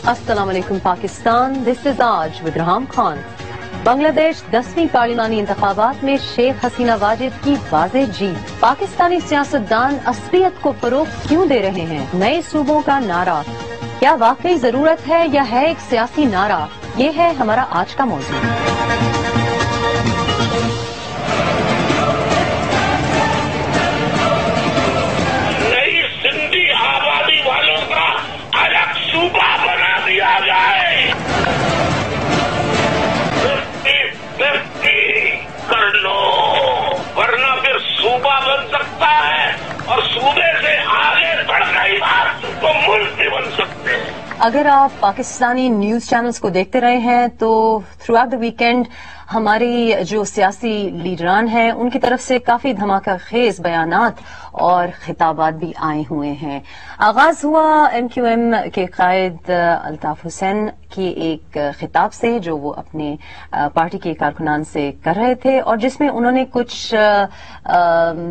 अस्सलाम वालेकुम Pakistan, this is आज विद रहाम खान। बांग्लादेश 10वीं पार्लिमानी इंतखाबात में शेख हसीना वाजिद की वाज़ेह जीत। पाकिस्तानी सियासतदान असलियत को फरोग क्यों दे रहे हैं? नए सूबों का नारा क्या वाकई जरूरत है या है एक सियासी नारा? ये है हमारा आज का मौजू। नई सिंधी आबादी वालों का अलग सूबा बना दिया जाए, कर लो, वरना फिर सूबा बन सकता है और सूबे से आगे बढ़ गई बात तो मुल्क भी बन सकते हैं। अगर आप पाकिस्तानी न्यूज चैनल्स को देखते रहे हैं तो थ्रू आउट द वीकेंड हमारी जो सियासी लीडरान हैं उनकी तरफ से काफी धमाका खेज बयानात और खिताबात भी आए हुए हैं। आगाज हुआ MQM के कायद अल्ताफ हुसैन की एक खिताब से जो वो अपने पार्टी के कारकुनान से कर रहे थे और जिसमें उन्होंने कुछ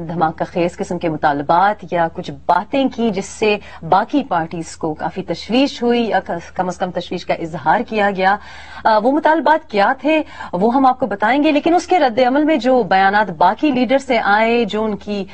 धमाका खेज किस्म के मुतालबात या कुछ बातें की जिससे बाकी पार्टीज को काफी तशवीश हुई या कम अज कम तशवीश का इजहार किया गया। वो मुतालबात क्या थे वो हम आपको बताएंगे, लेकिन उसके रद्द अमल में जो बयानात बाकी लीडर से आए, जो उनकी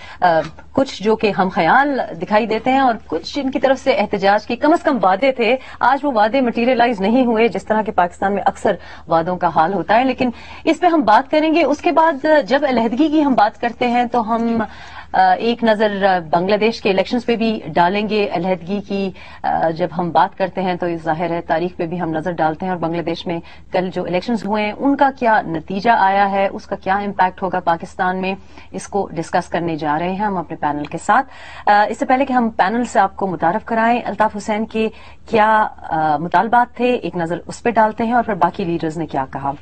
कुछ जो कि हम ख्याल दिखाई देते हैं और कुछ जिनकी तरफ से एहतजाज की कम अज कम वादे थे, आज वो वादे मटीरियलाइज नहीं हुए जिस तरह के पाकिस्तान में अक्सर वादों का हाल होता है, लेकिन इस पे हम बात करेंगे। उसके बाद जब अलहदगी की हम बात करते हैं तो हम एक नजर बांग्लादेश के इलेक्शंस पे भी डालेंगे। अलहदगी की जब हम बात करते हैं तो जाहिर है तारीख पे भी हम नजर डालते हैं और बांग्लादेश में कल जो इलेक्शंस हुए हैं उनका क्या नतीजा आया है, उसका क्या इम्पैक्ट होगा पाकिस्तान में, इसको डिस्कस करने जा रहे हैं हम अपने पैनल के साथ। इससे पहले कि हम पैनल से आपको मुतारफ कराएं अल्ताफ हुसैन के क्या मुतालबात थे, एक नजर उस पर डालते हैं और फिर बाकी लीडर्स ने क्या कहा।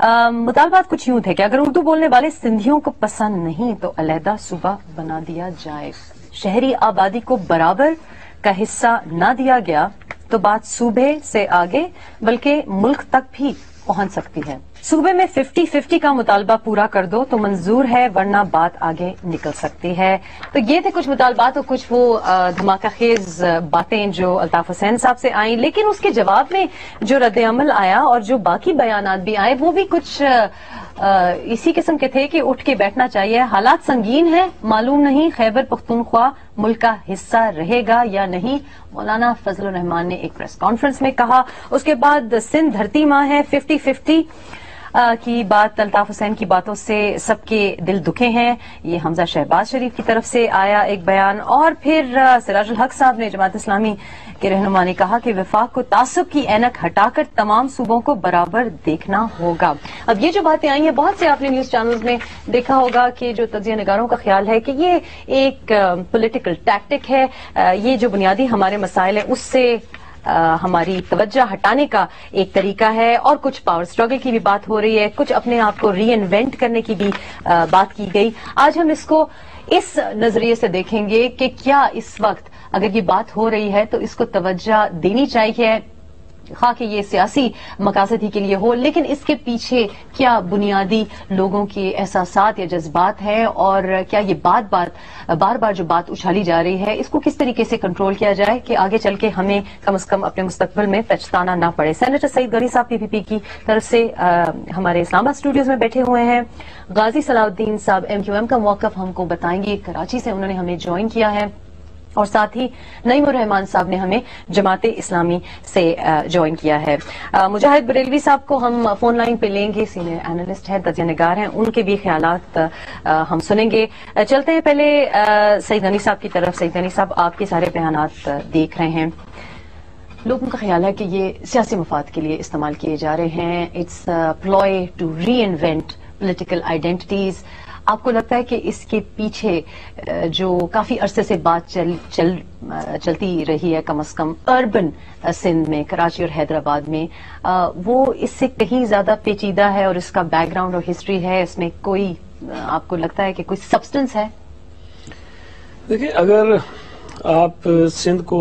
मुतालबात कुछ यूं थे कि अगर उर्दू बोलने वाले सिंधियों को पसंद नहीं तो अलहदा सूबा बना दिया जाए। शहरी आबादी को बराबर का हिस्सा ना दिया गया तो बात सूबे से आगे बल्कि मुल्क तक भी पहुंच सकती है। सूबे में 50-50 का मुतालबा पूरा कर दो तो मंजूर है, वरना बात आगे निकल सकती है। तो ये थे कुछ मुतालबात और कुछ वो धमाका खेज बातें जो अल्ताफ हुसैन साहब से आई, लेकिन उसके जवाब में जो रद्द अमल आया और जो बाकी बयानात भी आए वो भी कुछ इसी किस्म के थे कि उठ के बैठना चाहिए। हालात संगीन है, मालूम नहीं खैबर पख्तूनख्वा मुल्क का हिस्सा रहेगा या नहीं, मौलाना फजलुर रहमान ने एक प्रेस कॉन्फ्रेंस में कहा। उसके बाद सिंध धरती माँ है, 50-50 की बात अल्ताफ हुसैन की बातों से सबके दिल दुखे हैं, ये हमजा शहबाज शरीफ की तरफ से आया एक बयान। और फिर सिराजुल हक साहब ने जमात इस्लामी के रहनुमा ने कहा कि वफाक को तासुब की ऐनक हटाकर तमाम सूबों को बराबर देखना होगा। अब ये जो बातें आई हैं बहुत से आपने न्यूज चैनल्स में देखा होगा कि जो तज्जिया निगारों का ख्याल है कि ये एक पॉलिटिकल टैक्टिक है, ये जो बुनियादी हमारे मसाइल है उससे हमारी तवज्जो हटाने का एक तरीका है और कुछ पावर स्ट्रगल की भी बात हो रही है, कुछ अपने आप को री इन्वेंट करने की भी बात की गई। आज हम इसको इस नजरिए से देखेंगे कि क्या इस वक्त अगर ये बात हो रही है तो इसको तवज्जो देनी चाहिए, खा कि ये सियासी मकासद ही के लिए हो, लेकिन इसके पीछे क्या बुनियादी लोगों के एहसासात या जज्बात हैं और क्या ये बार बार जो बात उछाली जा रही है इसको किस तरीके से कंट्रोल किया जाए कि आगे चल के हमें कम से कम अपने मुस्तकबिल में पछताना ना पड़े। सेनेटर सईद गनी साहब PPP की तरफ से हमारे इस्लामाबाद स्टूडियोज में बैठे हुए हैं। गाजी सलाउद्दीन साहब MQM का मौकफ हमको बताएंगे, कराची से उन्होंने हमें ज्वाइन किया है। और साथ ही नईमुर रहमान साहब ने हमें जमाते इस्लामी से ज्वाइन किया है। मुजाहिद बरेलवी साहब को हम फोन लाइन पे लेंगे, सीनियर एनालिस्ट हैं, तज्जिया निगार हैं, उनके भी ख्यालात हम सुनेंगे। चलते हैं पहले सईद गनी साहब की तरफ। सईद गनी साहब, आपके सारे बयानात देख रहे हैं, लोगों का ख्याल है कि ये सियासी मफाद के लिए इस्तेमाल किए जा रहे हैं। It's ploy to reinvent political identities. आपको लगता है कि इसके पीछे जो काफी अरसे से बात चलती रही है, कम से कम अर्बन सिंध में, कराची और हैदराबाद में, वो इससे कहीं ज्यादा पेचीदा है और इसका बैकग्राउंड और हिस्ट्री है, इसमें कोई आपको लगता है कि कोई सब्सटेंस है? देखिए, अगर आप सिंध को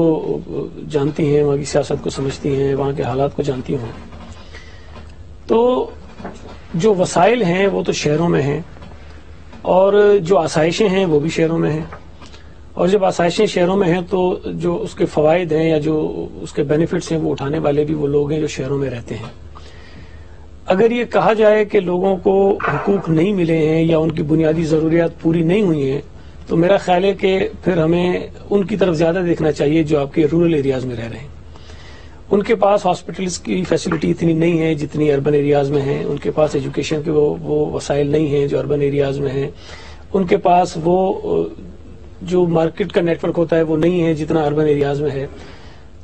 जानती हैं, वहाँ की सियासत को समझती हैं, वहाँ के हालात को जानती हों, तो जो वसाइल हैं वो तो शहरों में हैं और जो आसाइशें हैं वो भी शहरों में हैं اور جب آسائشیں شہروں میں ہیں تو جو اس کے فوائد ہیں یا جو اس کے بینیفٹس ہیں وہ اٹھانے والے بھی وہ لوگ ہیں جو شہروں میں رہتے ہیں. اگر یہ کہا جائے کہ لوگوں کو حقوق نہیں ملے ہیں یا ان کی بنیادی ضروریات پوری نہیں ہوئی ہیں تو میرا خیال ہے کہ پھر ہمیں ان کی طرف زیادہ دیکھنا چاہیے جو آپ کے رورل ایریاز میں رہ رہے ہیں. ان کے پاس ہاسپٹلس کی فیسلٹی اتنی نہیں ہے جتنی اربن ایریاز میں ہیں. ان کے پاس ایجوکیشن کے وہ وسائل نہیں ہیں جو اربن ایریاز میں ہیں. ان کے پاس وہ جو مارکیٹ کا نیٹ ورک ہوتا ہے وہ نہیں ہے جتنا اربن ایریاز میں ہے.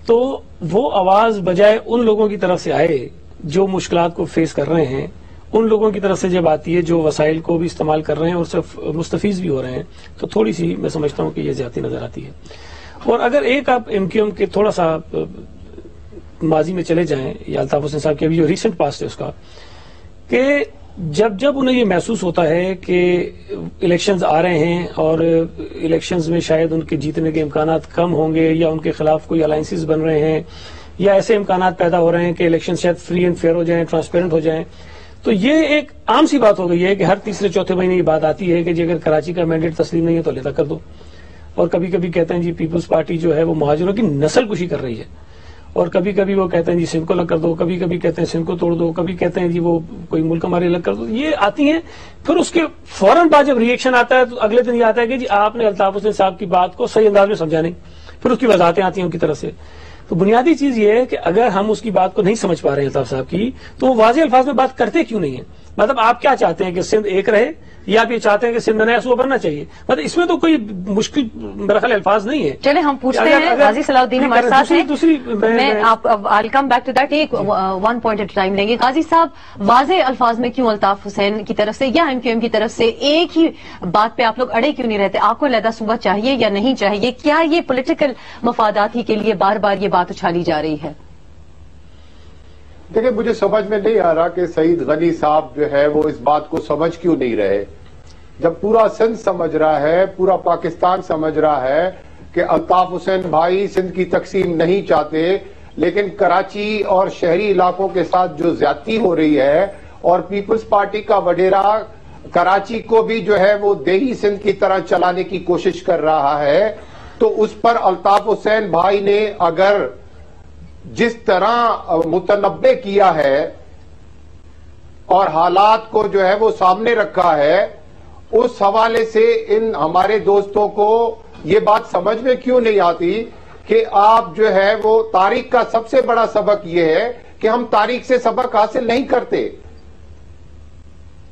تو وہ آواز بجائے ان لوگوں کی طرف سے آئے جو مشکلات کو فیس کر رہے ہیں, ان لوگوں کی طرف سے جب آتی ہے جو وسائل کو بھی استعمال کر رہے ہیں اور صرف مستفیض بھی ہو رہے ہیں, تو تھوڑی سی میں سمجھتا ہوں کہ یہ زیادتی نظر آتی ہے. اور اگر ایک آپ ایم کیو ایم کے تھوڑا سا ماضی میں چلے جائیں یا الطاف حسین صاحب کی ابھی جو ریسنٹ پاسٹ ہے اس کا, کہ جب انہیں یہ محسوس ہوتا ہے کہ الیکشنز آ رہے ہیں اور الیکشنز میں شاید ان کے جیتنے کے امکانات کم ہوں گے یا ان کے خلاف کوئی الائنسز بن رہے ہیں یا ایسے امکانات پیدا ہو رہے ہیں کہ الیکشن شاید فری اینڈ فیئر ہو جائیں, ٹرانسپیرنٹ ہو جائیں, تو یہ ایک عام سی بات ہو گئی ہے کہ ہر تیسرے چوتھے مہینے یہ بات آتی ہے کہ جی اگر کراچی کا مینڈیٹ تسلیم نہیں ہے تو علیحدہ کر دو. اور کبھی کبھی کہتے ہیں جی پیپلز پارٹی جو ہے وہ مہاجروں کی نسل کشی کر رہی ہے, اور کبھی کبھی وہ کہتے ہیں جی سندھ کو الگ کر دو, کبھی کبھی کہتے ہیں سندھ کو توڑ دو, کبھی کہتے ہیں جی وہ کوئی ملک ہمارے الگ کر دو. یہ آتی ہیں, پھر اس کے فوراً بعد جب ریئیکشن آتا ہے تو اگلے دن یہ آتا ہے کہ جی آپ نے الطاف حسین صاحب کی بات کو صحیح انداز میں سمجھا نہیں, پھر اس کی وضاحتیں آتی ہیں ان کی طرف سے. تو بنیادی چیز یہ ہے کہ اگر ہم اس کی بات کو نہیں سمجھ پا رہے ہیں الطاف صاحب کی, تو وہ واضح الفاظ میں بات کرتے کیوں نہیں ہیں؟ مطلب آپ کیا چاہتے ہیں کہ سندھ ایک رہے یا آپ یہ چاہتے ہیں کہ سندھ میں نیا صوبہ بننا چاہیے؟ مطلب اس میں تو کوئی مشکل میرا خیال الفاظ نہیں ہے. چلے ہم پوچھتے ہیں, غازی صلاح الدین ہمارے ساتھ ہیں. میں I'll come back to that. ایک ون پوائنٹ ایٹ ٹائم لیں گے. غازی صاحب, واضح الفاظ میں کیوں الطاف حسین کی طرف سے یا ایم کیو ایم کی طرف سے ایک ہی بات پہ آپ لوگ اڑے کیوں نہیں رہتے؟ آپ کو علیحدہ صوبہ چاہیے یا نہیں چاہیے؟ کیا یہ پولیٹیکل مفادات ہی کے لیے بار بار یہ بات اچھالی جا رہی ہے؟ دیکھیں, مجھے سمجھ میں نہیں آ رہا کہ سعید غنی صاحب جو ہے وہ اس بات کو سمجھ کیوں نہیں رہے, جب پورا سندھ سمجھ رہا ہے, پورا پاکستان سمجھ رہا ہے کہ الطاف حسین بھائی سندھ کی تقسیم نہیں چاہتے, لیکن کراچی اور شہری علاقوں کے ساتھ جو زیادتی ہو رہی ہے اور پیپلز پارٹی کا وڈیرا کراچی کو بھی جو ہے وہ دیہی سندھ کی طرح چلانے کی کوشش کر رہا ہے, تو اس پر الطاف حسین بھائی نے اگر جس طرح متنبع کیا ہے اور حالات کو جو ہے وہ سامنے رکھا ہے, اس حوالے سے ان ہمارے دوستوں کو یہ بات سمجھ میں کیوں نہیں آتی کہ آپ جو ہے وہ تاریخ کا سب سے بڑا سبق یہ ہے کہ ہم تاریخ سے سبق حاصل نہیں کرتے.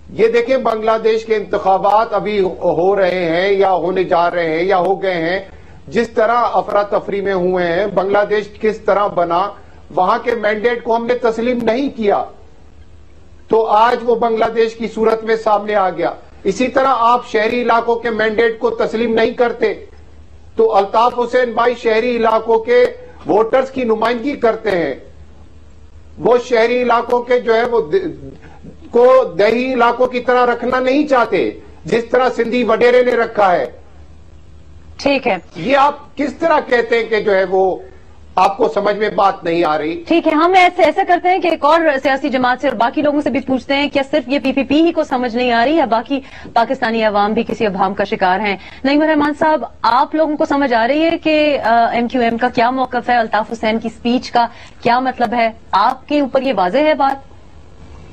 یہ دیکھیں, بنگلہ دیش کے انتخابات ابھی ہو رہے ہیں یا ہونے جا رہے ہیں یا ہو گئے ہیں, جس طرح افراتفری میں ہوئے ہیں, بنگلہ دیش کس طرح بنا, وہاں کے مینڈیٹ کو ہم نے تسلیم نہیں کیا تو آج وہ بنگلہ دیش کی صورت میں سامنے آ گیا. اسی طرح آپ شہری علاقوں کے مینڈیٹ کو تسلیم نہیں کرتے تو الطاف حسین بھائی شہری علاقوں کے ووٹرز کی نمائندگی کرتے ہیں. وہ شہری علاقوں کے جو ہے وہ کو دیہی علاقوں کی طرح رکھنا نہیں چاہتے جس طرح سندھی وڈیرے نے رکھا ہے. ٹھیک ہے, یہ آپ کس طرح کہتے ہیں کہ جو ہے وہ آپ کو سمجھ میں بات نہیں آ رہی؟ ٹھیک ہے, ہم ایسا کرتے ہیں کہ ایک اور سیاسی جماعت سے اور باقی لوگوں سے بھی پوچھتے ہیں کیا صرف یہ پی پی پی ہی کو سمجھ نہیں آ رہی یا باقی پاکستانی عوام بھی کسی ابہام کا شکار ہیں؟ نعیم الرحمان صاحب, آپ لوگوں کو سمجھ آ رہی ہے کہ ایم کیو ایم کا کیا موقف ہے, الطاف حسین کی سپیچ کا کیا مطلب ہے؟ آپ کے اوپر یہ واضح ہے بات؟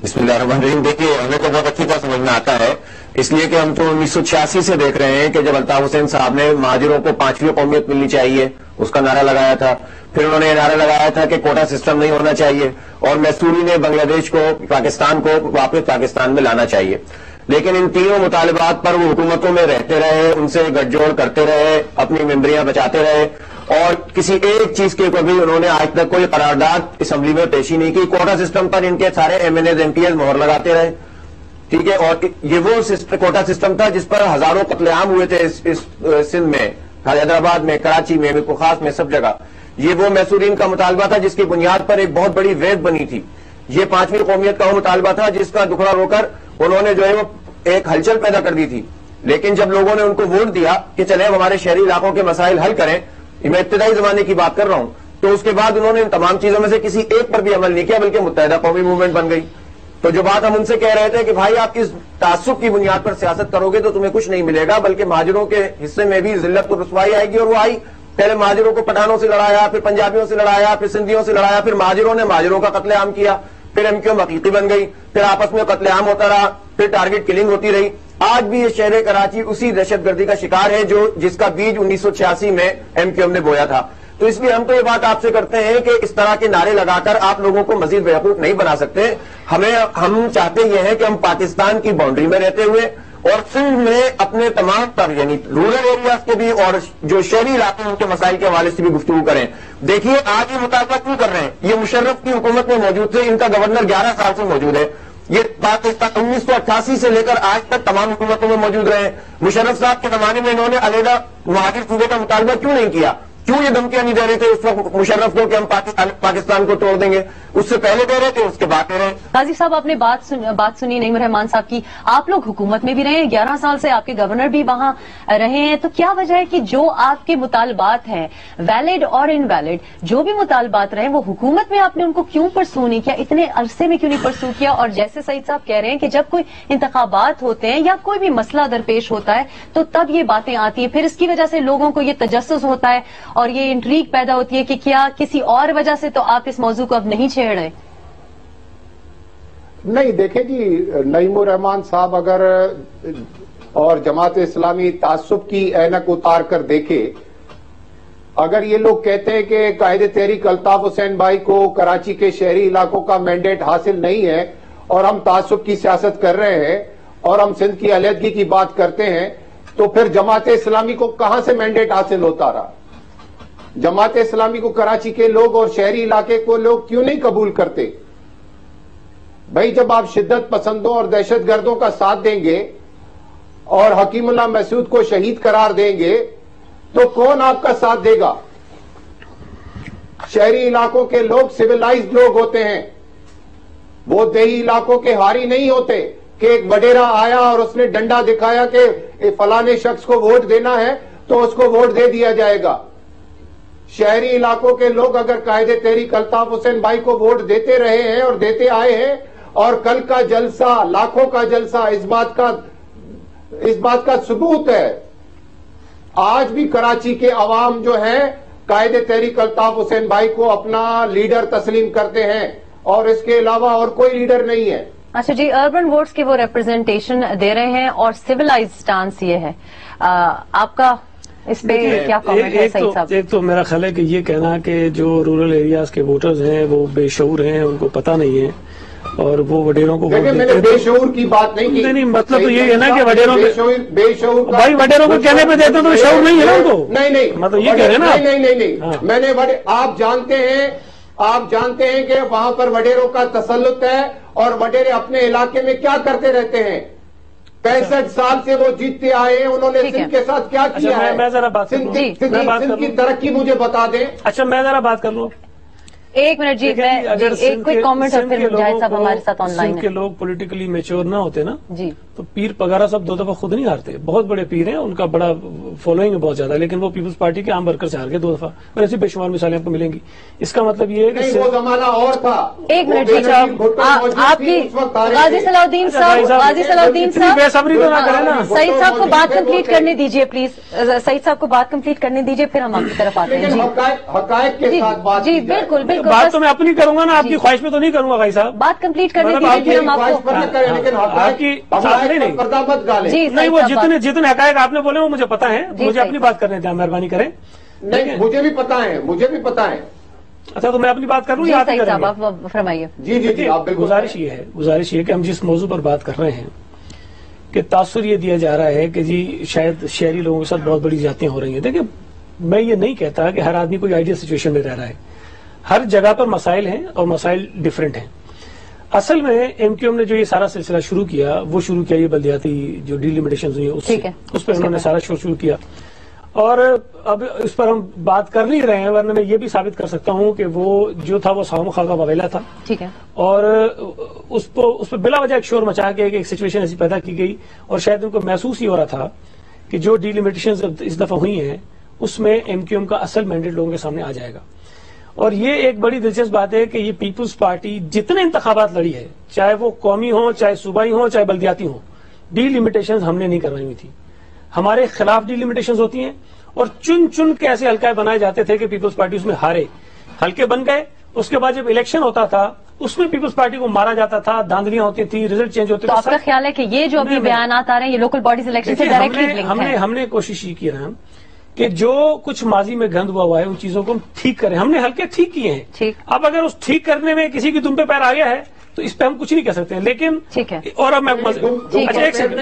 بسم اللہ الرحمن الرحیم. دیکھیے, ہمیں تو بہت اچھی طرح سمجھ میں آتا ہے, اس لیے کہ ہم تو 1986 سے دیکھ رہے ہیں کہ جب الطاف حسین صاحب نے مہاجروں کو 5ویں قومیت ملنی چاہیے اس کا نعرہ لگایا تھا, پھر انہوں نے یہ نعرہ لگایا تھا کہ کوٹا سسٹم نہیں ہونا چاہیے اور میسوری نے بنگلہ دیش کو, پاکستان کو واپس پاکستان میں لانا چاہیے. لیکن ان تینوں مطالبات پر وہ حکومتوں میں رہتے رہے, ان سے گٹھ جوڑ کرتے رہے, اپنی ممبریاں بچاتے رہے اور کسی ایک چیز کے اوپر بھی انہوں نے آج تک کوئی قرارداد اسمبلی میں پیشی نہیں کی. کوٹا سسٹم پر ان کے سارے MNAs MPAs مہر لگاتے رہے, ٹھیک ہے, اور یہ وہ کوٹا سسٹم تھا جس پر ہزاروں قتل عام ہوئے تھے اس سندھ میں, حیدرآباد میں, کراچی میں, خاص میں, سب جگہ. یہ وہ میسورین کا مطالبہ تھا جس کی بنیاد پر ایک بہت بڑی ویو بنی تھی. یہ 5ویں قومیت کا وہ مطالبہ تھا جس کا دکھڑا رو کر انہوں نے جو ہے وہ ایک ہلچل پیدا کر دی تھی. لیکن جب لوگوں نے ان کو ووٹ دیا کہ چلے ہمارے شہری علاقوں کے مسائل حل کریں, میں ابتدائی زمانے کی بات کر رہا ہوں, تو اس کے بعد انہوں نے ان تمام چیزوں میں سے کسی ایک پر بھی عمل نہیں کیا بلکہ متحدہ قومی موومنٹ بن گئی. تو جو بات ہم ان سے کہہ رہے تھے کہ بھائی آپ اس تعصب کی بنیاد پر سیاست کرو گے تو تمہیں کچھ نہیں ملے گا، بلکہ مہاجروں کے حصے میں بھی ذلت و رسوائی آئے گی، اور وہ آئی۔ پہلے مہاجروں کو پٹھانوں سے لڑایا، پھر پنجابیوں سے لڑایا، پھر سندھیوں سے لڑایا، پھر مہاجروں نے مہاجروں کا قتل عام کیا، پھر ایم کیو ایم حقیقی بن گئی، پھر آپس میں قتل عام ہوتا رہا، پھر ٹارگٹ کلنگ ہوتی رہی۔ آج بھی یہ شہر کراچی اسی دہشت گردی کا شکار ہے جس کا بیج 1986 میں ایم کیو ایم نے بویا تھا۔ تو اس لیے ہم تو یہ بات آپ سے کرتے ہیں کہ اس طرح کے نعرے لگا کر آپ لوگوں کو مزید بیوقوف نہیں بنا سکتے۔ ہم چاہتے یہ ہیں کہ ہم پاکستان کی باؤنڈری میں رہتے ہوئے اور سندھ میں اپنے تمام تر یعنی رورل ایریاز کے بھی اور جو شہری علاقے ہیں ان کے مسائل کے حوالے سے بھی گفتگو کریں۔ دیکھیے آج یہ مطالبہ کیوں کر رہے ہیں؟ یہ مشرف کی حکومت میں موجود تھے، ان کا گورنر 11 سال سے موجود ہے، یہ پاکستان 1988 سے لے کر آج تک تمام حکومتوں میں موجود رہے ہیں۔ مشرف صاحب کے زمانے میں انہوں نے علیحدہ مہاجر صوبے کا مطالبہ کیوں نہیں کیا؟ کیوں یہ دھمکیاں نہیں دے رہے تھے اس وقت مشرف کو کہ ہم پاکستان کو توڑ دیں گے؟ اس سے پہلے دے رہے تھے، اس کے بعد دے رہے ہیں۔ قاضی صاحب آپ نے بات سنی نعیم الرحمان صاحب کی، آپ لوگ حکومت میں بھی رہے ہیں، 11 سال سے آپ کے گورنر بھی وہاں رہے ہیں، تو کیا وجہ ہے کہ جو آپ کے مطالبات ہیں ویلڈ اور انویلڈ جو بھی مطالبات رہے وہ حکومت میں آپ نے ان کو کیوں پرسو نہیں کیا، اتنے عرصے میں کیوں نہیں پرسو کیا؟ اور جیسے سعید صاحب کہہ رہے ہیں کہ جب کوئی انتخابات ہوتے ہیں یا کوئی بھی مسئلہ درپیش ہوتا ہے تو تب یہ باتیں آتی ہیں، پھر اس کی وجہ سے لوگوں کو یہ تجسس ہوتا ہے اور یہ انٹریگ پیدا ہوتی ہے کہ کیا کسی اور وجہ سے تو آپ اس موضوع کو اب نہیں چھیڑ رہے؟ نہیں دیکھیں جی، نعیم الرحمان صاحب اگر اور جماعت اسلامی تعصب کی اینک اتار کر دیکھے، اگر یہ لوگ کہتے ہیں کہ قائد تحریک الطاف حسین بھائی کو کراچی کے شہری علاقوں کا مینڈیٹ حاصل نہیں ہے اور ہم تعصب کی سیاست کر رہے ہیں اور ہم سندھ کی علیحدگی کی بات کرتے ہیں، تو پھر جماعت اسلامی کو کہاں سے مینڈیٹ حاصل ہوتا رہا؟ جماعت اسلامی کو کراچی کے لوگ اور شہری علاقے کو لوگ کیوں نہیں قبول کرتے؟ بھائی جب آپ شدت پسندوں اور دہشت گردوں کا ساتھ دیں گے اور حکیم اللہ محسود کو شہید قرار دیں گے تو کون آپ کا ساتھ دے گا؟ شہری علاقوں کے لوگ سویلائزڈ لوگ ہوتے ہیں، وہ دیہی علاقوں کے ہاری نہیں ہوتے کہ ایک وڈیرا آیا اور اس نے ڈنڈا دکھایا کہ فلانے شخص کو ووٹ دینا ہے تو اس کو ووٹ دے دیا جائے گا۔ شہری علاقوں کے لوگ اگر قائد تحریک الطاف حسین بھائی کو ووٹ دیتے رہے ہیں اور دیتے آئے ہیں، اور کل کا جلسہ لاکھوں کا جلسہ اس بات کا ثبوت ہے، آج بھی کراچی کے عوام جو ہیں قائد تحریک الطاف حسین بھائی کو اپنا لیڈر تسلیم کرتے ہیں اور اس کے علاوہ اور کوئی لیڈر نہیں ہے۔ اچھا جی، اربن ووٹس کے وہ ریپرزنٹیشن دے رہے ہیں اور سویلائز سٹانس یہ ہے، آپ کا اس پہ کیا کامنٹ ہے سعید صاحب؟ ایک تو میرا خیال ہے کہ یہ کہنا کہ جو رورل ایریاز کے ووٹرز ہیں وہ بے شعور ہیں، ان کو پتہ نہیں ہے اور وہ وڈیروں کو ووٹ میں نے بے شعور کی بات نہیں کی۔ نہیں، مطلب تو یہ ہے نا کہ وڈیروں بے شعور بھائی وڈیروں کو کہنے پہ دیتے ہیں تو شعور نہیں ہے نا ان کو؟ نہیں مطلب یہ کہہ رہے ہیں نا؟ نہیں میں نے آپ جانتے ہیں کہ وہاں پر وڈیروں کا تسلط ہے اور وڈیرے اپنے علاقے میں کیا کرتے رہتے ہیں؟ 65 سال سے وہ جیتتے آئے ہیں، انہوں نے سندھ کے ساتھ کیا کیا ہے؟ میں ذرا بات کر لوں، سندھ کی ترقی مجھے بتا دیں۔ اچھا میں ذرا بات کر لوں، ایک منٹ جی، ایک کوئی کامنٹ اور پھر مجاہد صاحب ہمارے ساتھ آن لائن ہیں۔ کے لوگ پولیٹیکلی میچور نہ ہوتے نا جی تو پیر پگارا صاحب 2 دفعہ خود نہیں ہارتے، بہت بڑے پیر ہیں، ان کا بڑا فالوئنگ ہے بہت زیادہ، لیکن وہ پیپلز پارٹی کے عام ورکر سے ہار گئے 2 دفعہ، اور ایسی بے شمار مثالیں آپ کو ملیں گی۔ اس کا مطلب یہ ہے کہ وہ زمانہ اور تھا۔ ایک منٹ جی، آپ کی غازی صلاح الدین صاحب بے صبری تو نہ کریں نا۔ سعید صاحب کو بات کمپلیٹ کرنے دیجیے پلیز، سعید صاحب کو بات کمپلیٹ کرنے دیجیے، پھر ہم آپ کی طرف آتے ہیں۔ حقائق کے ساتھ بات جی بالکل بالکل، بات تو میں اپنی کروں گا نا، آپ کی خواہش پہ تو نہیں کروں گا بھائی صاحب، بات کمپلیٹ کرنے دیجیے پھر ہم آپ کو نہیں، وہ جتنے حقائق آپ نے بولے وہ مجھے پتا ہے، مجھے اپنی بات کرنے دیں، مہربانی کریں۔ نہیں مجھے بھی پتا ہے۔ اچھا تو میں اپنی بات کروں یا آپ سعید صاحب آپ فرمائیے۔ جی آپ گزارش یہ ہے کہ ہم جس موضوع پر بات کر رہے ہیں کہ تاثر یہ دیا جا رہا ہے کہ جی شاید شہری لوگوں کے ساتھ بہت بڑی زیادتیاں ہو رہی ہیں۔ دیکھیں میں یہ نہیں کہتا کہ ہر آدمی کوئی آئیڈیل سچویشن میں رہ رہا ہے، ہر جگہ پر مسائل ہیں اور مسائل ڈفرینٹ ہیں۔ اصل میں ایم کیو ایم نے جو یہ سارا سلسلہ شروع کیا یہ بلدیاتی جو ڈیلیمیٹیشن ہوئی اس پہ انہوں نے سارا شروع کیا، اور اب اس پر ہم بات کر نہیں رہے ہیں، ورنہ میں یہ بھی ثابت کر سکتا ہوں کہ وہ جو تھا وہ خواہ کا واویلا تھا، ٹھیک ہے، اور اس پہ بلا وجہ ایک شور مچا کے ایک سچویشن ایسی پیدا کی گئی، اور شاید ان کو محسوس ہی ہو رہا تھا کہ جو ڈیلیمیٹیشن اس دفعہ ہوئی ہیں اس میں ایم کیو ایم کا اصل مینڈیٹ لوگوں کے سامنے آ جائے گا۔ اور یہ ایک بڑی دلچسپ بات ہے کہ یہ پیپلز پارٹی جتنے انتخابات لڑی ہے، چاہے وہ قومی ہوں، چاہے صوبائی ہوں، چاہے بلدیاتی ہوں، ڈی لمیٹیشنز ہم نے نہیں کروائی ہوئی تھی. ہمارے خلاف ڈی لمیٹیشنز ہوتی ہیں اور چن چن کے ایسے حلقے بنائے جاتے تھے کہ پیپلز پارٹی اس میں ہارے، حلقے بن گئے. اس کے بعد جب الیکشن ہوتا تھا اس میں پیپلز پارٹی کو مارا جاتا تھا، دھاندلیاں ہوتی تھی، رزلٹ چینج ہوتے تھے. تو آپ کا خیال ہے کہ یہ جو ابھی بیانات آ رہے ہیں یہ لوکل باڈیز الیکشن سے ڈائریکٹلی لنکڈ ہیں؟ ہم نے کوشش یہ کی نا کہ جو کچھ ماضی میں گند ہوا ہے ان چیزوں کو ہم ٹھیک کریں. ہم نے حلقے ٹھیک کیے ہیں. اب اگر اس ٹھیک کرنے میں کسی کی دم پہ پیر آ گیا ہے تو اس پہ ہم کچھ نہیں کہہ سکتے ہیں. لیکن ٹھیک ہے، اور اب میں ایک سیکنڈ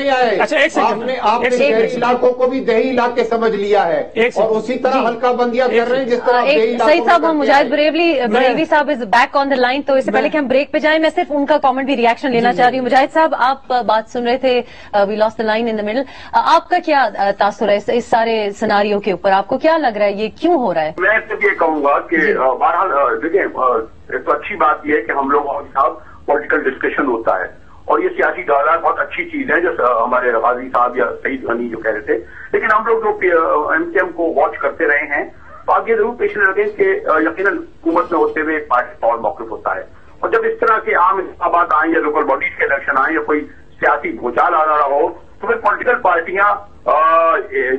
آپ نے شہری علاقوں کو بھی دیہی علاقے سمجھ لیا ہے اور اسی طرح حلقہ بندیاں کر رہے ہیں جس طرح سعید صاحب. ہم مجاہد بریلوی صاحب از بیک آن دا لائن، تو اس سے پہلے کہ ہم بریک پہ جائیں میں صرف ان کا کامنٹ بھی ریئیکشن لینا چاہ رہی ہوں. مجاہد صاحب آپ بات سن رہے تھے، we last the line in the middle. آپ کا کیا تاثر ہے اس سارے سیناریو کے اوپر؟ آپ کو کیا لگ رہا ہے یہ کیوں ہو رہا ہے؟ میں صرف یہ کہوں گا کہ بہرحال دیکھیں تو اچھی بات یہ ہے کہ ہم لوگ صاحب پولیٹیکل ڈسکشن ہوتا ہے اور یہ سیاسی ڈائلاگ بہت اچھی چیز ہے جو ہمارے غازی صاحب یا سعید غنی جو کہہ رہے تھے. لیکن ہم لوگ جو ایم کیو ایم کو واچ کرتے رہے ہیں تو آپ یہ ضرور پیش رکھیں کہ یقیناً حکومت میں ہوتے ہوئے پارٹی اور موقف ہوتا ہے اور جب اس طرح کے عام انتخابات آئیں یا لوکل باڈیز کے الیکشن آئیں یا کوئی سیاسی بھوچال آ رہا ہو تو پھر پولیٹیکل پارٹیاں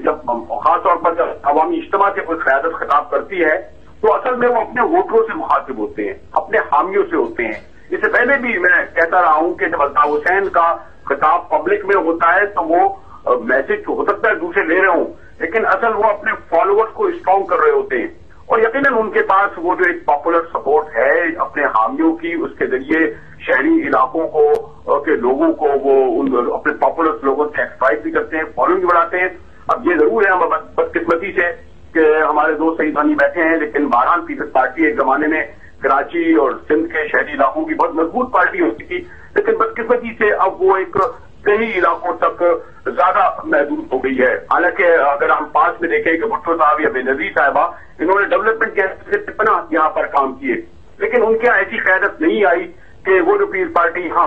جب خاص طور پر جب عوامی اجتماع سے کوئی قیادت خطاب کرتی ہے تو اصل میں وہ اپنے ووٹروں سے مخاطب ہوتے ہیں، اپنے حامیوں سے ہوتے ہیں. اس سے پہلے بھی میں کہتا رہا ہوں کہ جب الطاف حسین کا خطاب پبلک میں ہوتا ہے تو وہ میسج ہو سکتا ہے دوسرے لے رہے ہوں لیکن اصل وہ اپنے فالوورز کو اسٹرانگ کر رہے ہوتے ہیں اور یقیناً ان کے پاس وہ جو ایک پاپولر سپورٹ ہے اپنے حامیوں کی، اس کے ذریعے شہری علاقوں کو کے لوگوں کو وہ اپنے پاپولر لوگوں سے ایکسپرائز بھی کرتے ہیں، فالوئنگ بڑھاتے ہیں. اب یہ ضرور ہے ہم بدقسمتی سے کہ ہمارے دو سعید غنی بیٹھے ہیں لیکن بہرحال پیپلز پارٹی ایک زمانے میں کراچی اور سندھ کے شہری علاقوں کی بہت مضبوط پارٹی ہوتی تھی لیکن بدقسمتی سے اب وہ ایک کئی علاقوں تک زیادہ محدود ہو گئی ہے. حالانکہ اگر ہم پاس میں دیکھیں کہ بھٹو صاحب یا بے نظیر صاحبہ انہوں نے ڈیولپمنٹ کے اتنا یہاں پر کام کیے لیکن ان کے ایسی قیادت نہیں آئی کہ وہ جو پیپلز پارٹی یہاں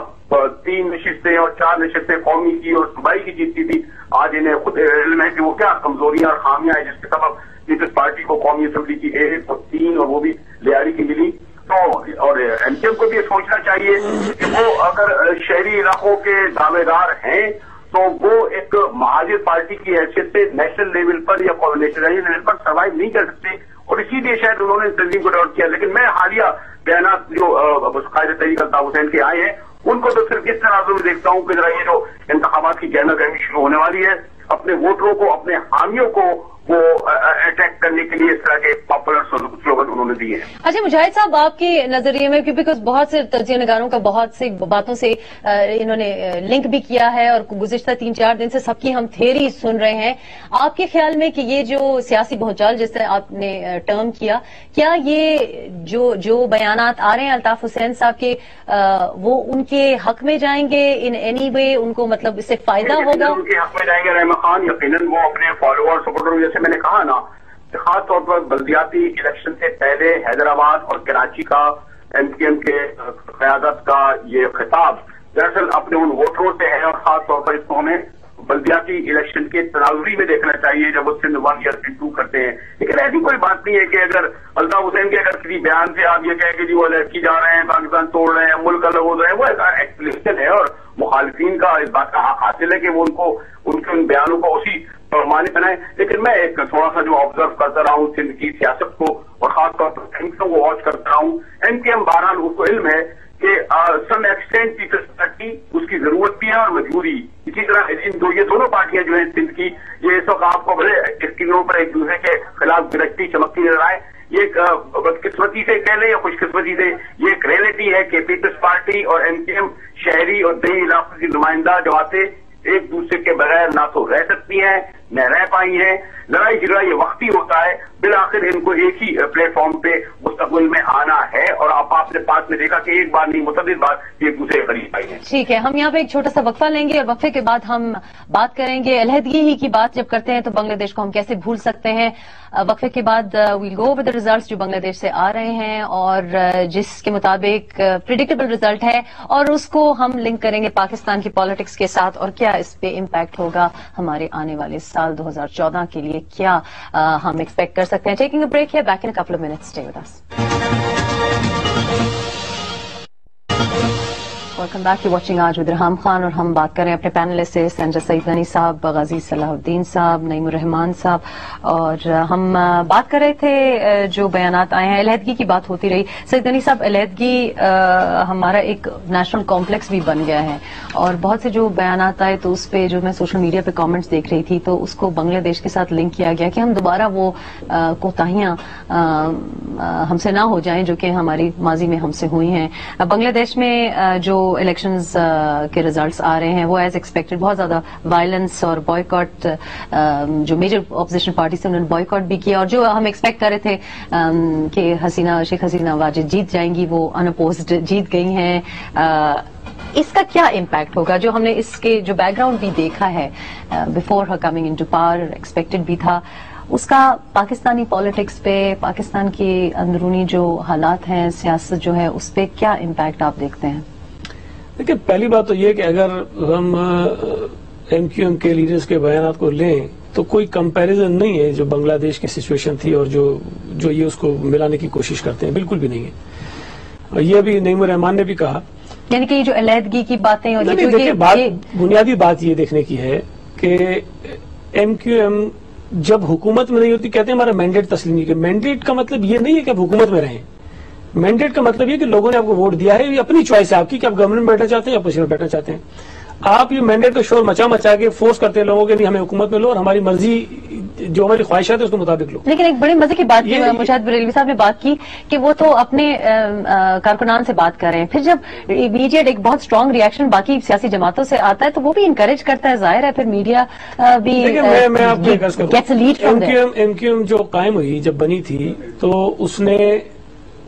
3 نشستیں اور 4 نشستیں قومی کی اور صوبائی کی جیتتی تھی. آج انہیں خود علم ہے کہ وہ کیا کمزوریاں اور خامیاں ہیں جس کے سبب پیپلز پارٹی کو قومی اسمبلی کی 1 اور 3 اور وہ بھی لیاری کی ملی. تو اور ایم کیو ایم کو بھی یہ سوچنا چاہیے کہ وہ اگر شہری علاقوں کے دعوے دار ہیں تو وہ ایک مہاجر پارٹی کی حیثیت سے نیشنل لیول پر یا نیشنل لیول پر سروائیو نہیں کر سکتے اور اسی لیے شاید انہوں نے تنظیم کو ڈاؤٹ کیا. لیکن میں حالیہ بیانات جو قائد تحریک الطاف حسین کے آئے ہیں ان کو تو صرف اس تناظر میں دیکھتا ہوں کہ ذرا یہ جو انتخابات کی گہما گہمی شروع ہونے والی ہے اپنے ووٹروں کو، اپنے حامیوں کو وہ اٹیک کرنے کے لیے اس طرح کے پاپولر سلوگن انہوں نے دیے ہیں. اچھا مجاہد صاحب، آپ کے نظریے میں کیونکہ بہت سے تجزیہ نگاروں کا بہت سی باتوں سے انہوں نے لنک بھی کیا ہے اور گزشتہ 3-4 دن سے سب کی ہم تھیوری سن رہے ہیں، آپ کے خیال میں کہ یہ جو سیاسی بھونچال جس سے آپ نے ٹرم کیا یہ جو بیانات آ رہے ہیں الطاف حسین صاحب کے وہ ان کے حق میں جائیں گے ان اینی وے؟ ان کو مطلب اس سے فائدہ ہوگا؟ ان کے حق میں جائیں گے رحمہ خان. یقیناً وہ اپنے فالوور سپورٹر جیسے میں نے کہا نا خاص طور پر بلدیاتی الیکشن سے پہلے حیدرآباد اور کراچی کا ایم کیو ایم کے قیادت کا یہ خطاب دراصل اپنے ان ووٹروں سے ہے اور خاص طور پر اس کو ہمیں بلدیاتی الیکشن کے تناظری میں دیکھنا چاہیے جب وہ سندھ 1 یا سندھ 2 کرتے ہیں. لیکن ایسی کوئی بات نہیں ہے کہ اگر الطاف حسین کے اگر کسی بیان سے آپ یہ کہیں کہ جی وہ لڑکی جا رہے ہیں، پاکستان توڑ رہے ہیں، ملک الگ ہو رہے ہیں، وہ ایک ایکسپلیشن ہے اور مخالفین کا اس بات کا حق حاصل ہے کہ وہ ان کے ان بیانوں کو اسی پیمانے بنائیں. لیکن میں ایک تھوڑا سا جو آبزرو کرتا رہا ہوں سندھ کی سیاست کو اور خاص طور پر ایم کیو ایم کو واچ کرتا رہا ہوں. ایم کیو ایم بہرحال اس کو علم ہے کہ سم ایکسٹینٹ پیپلز پارٹی اس کی ضرورت بھی ہے اور مجبوری. اسی طرح یہ دونوں پارٹیاں جو ہیں سندھ کی یہ اس وقت آپ کو بڑے اسکرینوں پر ایک دوسرے کے خلاف گرجتی چمکتی نظر آئے. یہ ایک بدقسمتی سے کہہ لیں یا خوش قسمتی سے یہ ایک ریئلٹی ہے کہ پیپلز پارٹی اور ایم کیو ایم شہری اور دیہی علاقوں کی نمائندہ جماعتیں ایک دوسرے کے بغیر نہ تو رہ سکتی ہیں نہ رہ پائی ہیں. لڑائی جھگڑا یہ وقتی ہوتا ہے، بالآخر ان کو ایک ہی پلیٹ فارم پہ مستقبل میں آنا ہے اور آپ نے پاس میں دیکھا کہ ایک بار نہیں متعدد بار ایک دوسرے کے قریب آئی ہیں. ٹھیک ہے، ہم یہاں پہ ایک چھوٹا سا وقفہ لیں گے اور وقفے کے بعد ہم بات کریں گے علیحدگی ہی کی بات جب کرتے ہیں تو بنگلہ دیش کو ہم کیسے بھول سکتے ہیں. وقفے کے بعد we'll go over the results جو بنگلہ دیش سے آ رہے ہیں اور جس کے مطابق پریڈکٹیبل ریزلٹ ہے اور اس کو ہم لنک کریں گے پاکستان کی پالیٹکس کے ساتھ اور کیا اس پہ امپیکٹ ہوگا ہمارے آنے والے سال 2014 کے لیے، کیا ہم ایکسپیکٹ کر سکتے ہیں. ٹیکنگ اے بریک ہے، back in couple of minutes, stay with us. Welcome back, you watching आज विद रहमान खान, और हम बात कर रहे हैं अपने पैनलिस्ट से सेनेटर सईद गनी साहब, गाजी सलाहुद्दीन साहब, नईमुर रहमान साहब, और हम बात कर रहे थे जो बयानात आए हैं, अलहदगी की बात होती रही। सईद गनी साहब, अलहदगी हमारा एक नेशनल कॉम्प्लेक्स भी बन गया है, और बहुत से जो बयानात आए तो उस पर जो मैं सोशल मीडिया पे कमेंट्स देख रही थी तो उसको बांग्लादेश के साथ लिंक किया गया कि हम दोबारा वो कोताहियां हमसे ना हो जाएं जो कि हमारी माजी में हमसे हुई हैं। बांग्लादेश में जो इलेक्शंस के रिजल्ट्स आ रहे हैं वो एज एक्सपेक्टेड बहुत ज्यादा वायलेंस और बॉयकॉट, जो मेजर ऑपोजिशन पार्टी से उन्होंने बॉयकॉट भी किया, और जो हम एक्सपेक्ट कर रहे थे कि शेख हसीना वाजिद जीत जाएंगी वो अनअपोज्ड जीत गई हैं। इसका क्या इम्पैक्ट होगा? जो हमने इसके जो बैकग्राउंड भी देखा है before her coming into power, expected भी था, उसका पाकिस्तानी पॉलिटिक्स पे, पाकिस्तान के अंदरूनी जो हालात हैं, सियासत जो है, उस पर क्या इम्पैक्ट आप देखते हैं? देखिए, पहली बात तो ये कि अगर हम एमक्यूएम के लीडर्स के बयानात को लें तो कोई कंपैरिजन नहीं है जो बांग्लादेश की सिचुएशन थी और जो ये उसको मिलाने की कोशिश करते हैं, बिल्कुल भी नहीं है। और ये भी नईमुर रहमान ने भी कहा, यानी कि ये जो अलहदगी की बातें और बुनियादी बात ये देखने की है कि एमक्यूएम जब हुकूमत में नहीं होती, कहते हैं हमारा मैंडेट तस्लीम नहीं किया। मैंडेट का मतलब ये नहीं है कि आप हुकूमत में रहें, मैंडेट का मतलब ये कि लोगों ने आपको वोट दिया है, ये अपनी चॉइस है आपकी कि आप गवर्नमेंट में बैठना चाहते हैं या अपोजिशन में बैठना चाहते हैं। आप ये मैंडेट का शोर मचा के फोर्स करते हैं लोगों के नहीं हमें हुकूमत में लो और हमारी मर्जी जो हमारी ख्वाहिशात है उसके मुताबिक लो। लेकिन एक बड़ी मजे की बात मुजाहिद बरेलवी साहब ने बात की कि वो तो अपने कारकुनान से बात कर रहे हैं, फिर जब इमीडिएट एक बहुत स्ट्रांग रिएक्शन बाकी सियासी जमातों से आता है तो वो भी इंकरेज करता है, जाहिर है फिर मीडिया भी मैं आपको एमक्यूएम जो कायम हुई जब बनी थी तो उसने